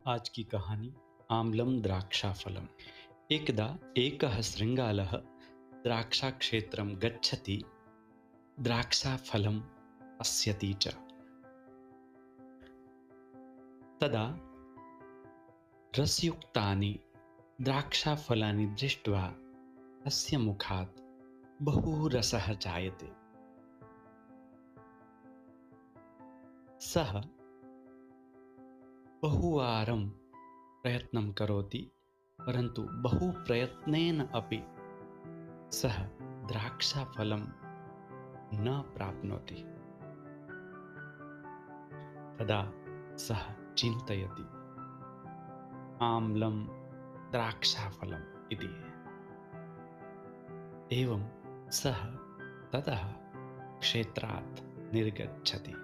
आज की कहानी आम्लं द्राक्षाफलम्। एकदा एकः शृङ्गालः द्राक्षाक्षेत्रं गच्छति, द्राक्षाफलं पश्यति च। तदा रसयुक्तानि द्राक्षाफलानि दृष्ट्वा तस्य मुखात् बहु रसः जायते। सः बहुवारं प्रयत्नं करोति, परन्तु बहु प्रयत्नेन अपि सः द्राक्षाफलं न प्राप्नोति। तदा सः चिन्तयति, आम्लं द्राक्षाफलम् इति। एवं सः ततः क्षेत्रात् निर्गच्छति।